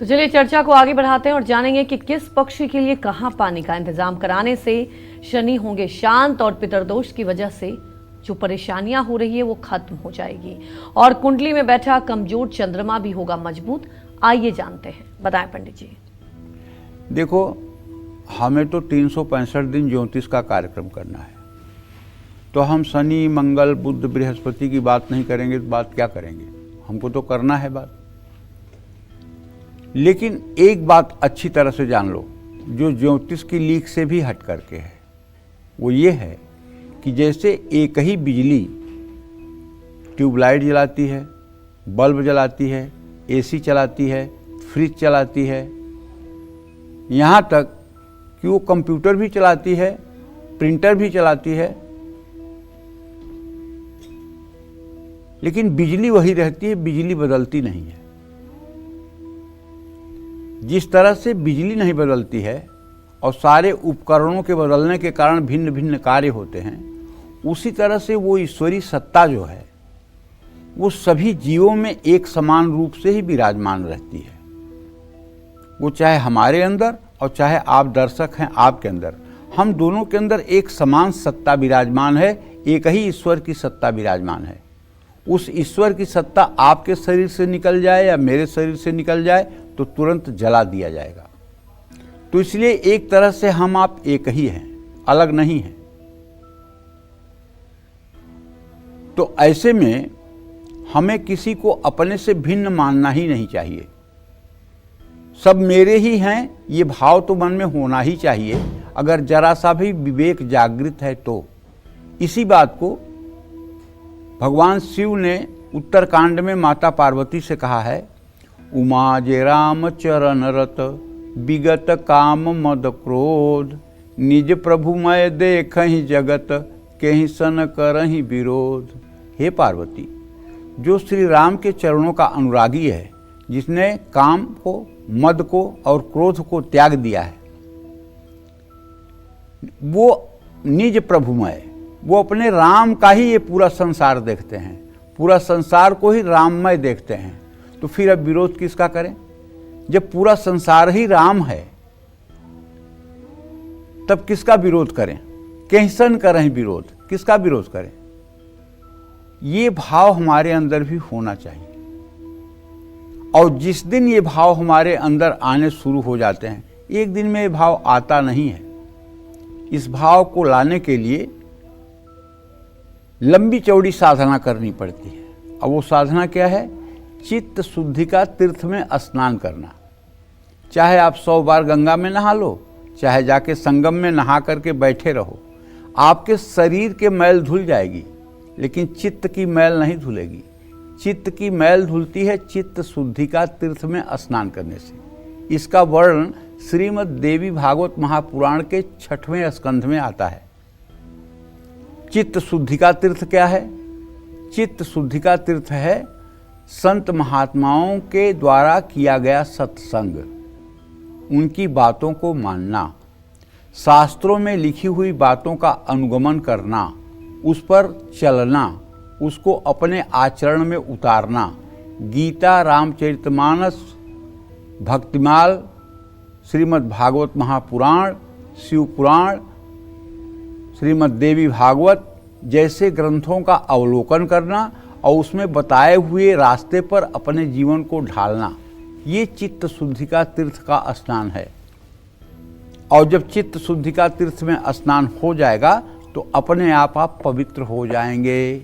तो चलिए चर्चा को आगे बढ़ाते हैं और जानेंगे कि किस पक्ष के लिए कहां पानी का इंतजाम कराने से शनि होंगे शांत और पितरदोष की वजह से जो परेशानियां हो रही है वो खत्म हो जाएगी और कुंडली में बैठा कमजोर चंद्रमा भी होगा मजबूत। आइए जानते हैं, बताएं पंडित जी। देखो, हमें तो 365 दिन ज्योतिष का कार्यक्रम करना है, तो हम शनि मंगल बुध बृहस्पति की बात नहीं करेंगे तो बात क्या करेंगे? हमको तो करना है बात। लेकिन एक बात अच्छी तरह से जान लो जो ज्योतिष की लीक से भी हट करके है, वो ये है कि जैसे एक ही बिजली ट्यूबलाइट जलाती है, बल्ब जलाती है, एसी चलाती है, फ्रिज चलाती है, यहाँ तक कि वो कंप्यूटर भी चलाती है, प्रिंटर भी चलाती है, लेकिन बिजली वही रहती है, बिजली बदलती नहीं है। जिस तरह से बिजली नहीं बदलती है और सारे उपकरणों के बदलने के कारण भिन्न भिन्न कार्य होते हैं, उसी तरह से वो ईश्वरीय सत्ता जो है वो सभी जीवों में एक समान रूप से ही विराजमान रहती है। वो चाहे हमारे अंदर और चाहे आप दर्शक हैं आपके अंदर, हम दोनों के अंदर एक समान सत्ता विराजमान है, एक ही ईश्वर की सत्ता विराजमान है। उस ईश्वर की सत्ता आपके शरीर से निकल जाए या मेरे शरीर से निकल जाए तो तुरंत जला दिया जाएगा। तो इसलिए एक तरह से हम आप एक ही हैं, अलग नहीं हैं। तो ऐसे में हमें किसी को अपने से भिन्न मानना ही नहीं चाहिए। सब मेरे ही हैं, ये भाव तो मन में होना ही चाहिए, अगर जरा सा भी विवेक जागृत है तो। इसी बात को भगवान शिव ने उत्तरकांड में माता पार्वती से कहा है, उमा जे राम चरण रत विगत काम मद क्रोध, निज प्रभु मय देखहि जगत केहि सन करहि विरोध। हे पार्वती, जो श्री राम के चरणों का अनुरागी है, जिसने काम को, मद को और क्रोध को त्याग दिया है, वो निज प्रभुमय, वो अपने राम का ही ये पूरा संसार देखते हैं, पूरा संसार को ही राममय देखते हैं। तो फिर अब विरोध किसका करें? जब पूरा संसार ही राम है तब किसका विरोध करें? कैसन करें विरोध? किसका विरोध करें? ये भाव हमारे अंदर भी होना चाहिए। और जिस दिन ये भाव हमारे अंदर आने शुरू हो जाते हैं, एक दिन में ये भाव आता नहीं है। इस भाव को लाने के लिए लंबी चौड़ी साधना करनी पड़ती है। अब वो साधना क्या है? चित्त शुद्धि का तीर्थ में स्नान करना। चाहे आप 100 बार गंगा में नहा लो, चाहे जाके संगम में नहा करके बैठे रहो, आपके शरीर के मैल धुल जाएगी, लेकिन चित्त की मैल नहीं धुलेगी। चित्त की मैल धुलती है चित्त शुद्धि का तीर्थ में स्नान करने से। इसका वर्णन श्रीमद् देवी भागवत महापुराण के 6वें स्कंध में आता है। चित्त शुद्धि का तीर्थ क्या है? चित्त शुद्धि का तीर्थ है संत महात्माओं के द्वारा किया गया सत्संग, उनकी बातों को मानना, शास्त्रों में लिखी हुई बातों का अनुगमन करना, उस पर चलना, उसको अपने आचरण में उतारना। गीता, रामचरितमानस, भक्तिमाल, श्रीमद् भागवत महापुराण, शिव पुराण, श्रीमद् देवी भागवत जैसे ग्रंथों का अवलोकन करना और उसमें बताए हुए रास्ते पर अपने जीवन को ढालना, ये चित्त शुद्धि का तीर्थ का स्नान है। और जब चित्त शुद्धि का तीर्थ में स्नान हो जाएगा तो अपने आप पवित्र हो जाएंगे।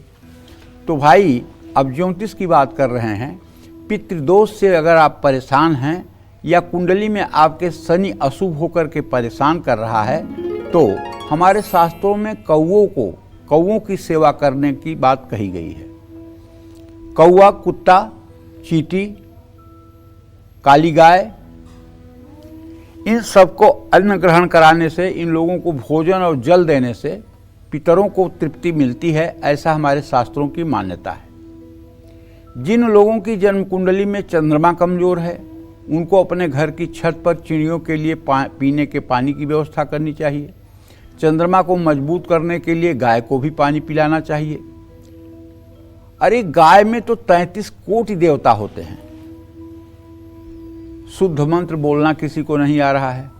तो भाई, अब ज्योतिष की बात कर रहे हैं। पितृदोष से अगर आप परेशान हैं या कुंडली में आपके शनि अशुभ होकर के परेशान कर रहा है, तो हमारे शास्त्रों में कौवों की सेवा करने की बात कही गई है। कौवा, कुत्ता, चींटी, काली गाय, इन सबको अन्न ग्रहण कराने से, इन लोगों को भोजन और जल देने से पितरों को तृप्ति मिलती है, ऐसा हमारे शास्त्रों की मान्यता है। जिन लोगों की जन्म कुंडली में चंद्रमा कमजोर है, उनको अपने घर की छत पर चिड़ियों के लिए पीने के पानी की व्यवस्था करनी चाहिए। चंद्रमा को मजबूत करने के लिए गाय को भी पानी पिलाना चाहिए। अरे गाय में तो 33 कोटि देवता होते हैं। शुद्ध मंत्र बोलना किसी को नहीं आ रहा है,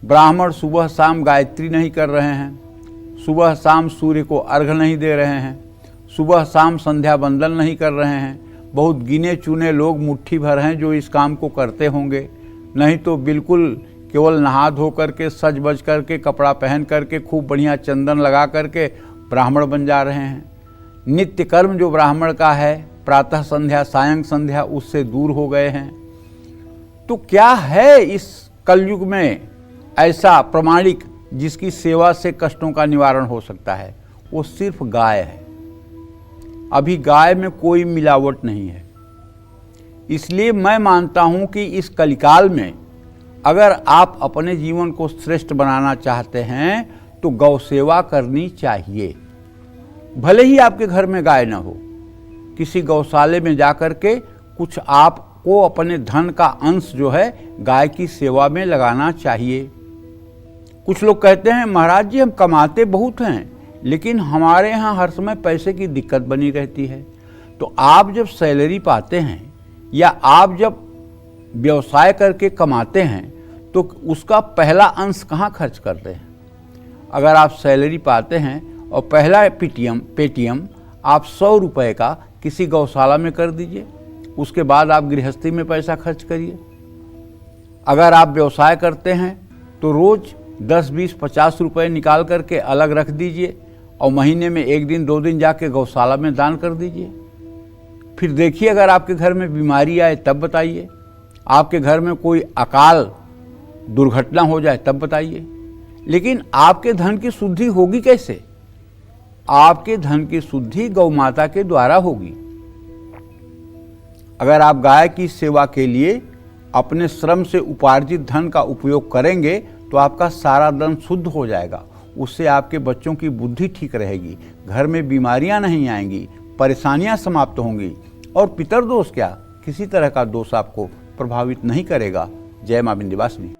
ब्राह्मण सुबह शाम गायत्री नहीं कर रहे हैं, सुबह शाम सूर्य को अर्घ्य नहीं दे रहे हैं, सुबह शाम संध्या वंदन नहीं कर रहे हैं। बहुत गिने चुने लोग मुट्ठी भर हैं जो इस काम को करते होंगे, नहीं तो बिल्कुल केवल नहा धो करके सज बज करके कपड़ा पहन करके खूब बढ़िया चंदन लगा करके ब्राह्मण बन जा रहे हैं। नित्य कर्म जो ब्राह्मण का है, प्रातः संध्या सायं संध्या, उससे दूर हो गए हैं। तो क्या है इस कलयुग में ऐसा प्रमाणिक जिसकी सेवा से कष्टों का निवारण हो सकता है? वो सिर्फ गाय है। अभी गाय में कोई मिलावट नहीं है। इसलिए मैं मानता हूं कि इस कलिकाल में अगर आप अपने जीवन को श्रेष्ठ बनाना चाहते हैं तो गौ सेवा करनी चाहिए। भले ही आपके घर में गाय न हो, किसी गौशाले में जाकर के कुछ आपको अपने धन का अंश जो है गाय की सेवा में लगाना चाहिए। कुछ लोग कहते हैं महाराज जी हम कमाते बहुत हैं लेकिन हमारे यहाँ हर समय पैसे की दिक्कत बनी रहती है। तो आप जब सैलरी पाते हैं या आप जब व्यवसाय करके कमाते हैं तो उसका पहला अंश कहाँ खर्च करते हैं? अगर आप सैलरी पाते हैं और पहला पेटीएम आप 100 रुपये का किसी गौशाला में कर दीजिए, उसके बाद आप गृहस्थी में पैसा खर्च करिए। अगर आप व्यवसाय करते हैं तो रोज़ 10, 20, 50 रुपये निकाल करके अलग रख दीजिए और महीने में 1 दिन 2 दिन जाके गौशाला में दान कर दीजिए। फिर देखिए अगर आपके घर में बीमारी आए तब बताइए, आपके घर में कोई अकाल दुर्घटना हो जाए तब बताइए। लेकिन आपके धन की शुद्धि होगी कैसे? आपके धन की शुद्धि गौ माता के द्वारा होगी। अगर आप गाय की सेवा के लिए अपने श्रम से उपार्जित धन का उपयोग करेंगे तो आपका सारा धन शुद्ध हो जाएगा। उससे आपके बच्चों की बुद्धि ठीक रहेगी, घर में बीमारियां नहीं आएंगी, परेशानियां समाप्त होंगी और पितरदोष क्या, किसी तरह का दोष आपको प्रभावित नहीं करेगा। जय मां विंध्यवासिनी।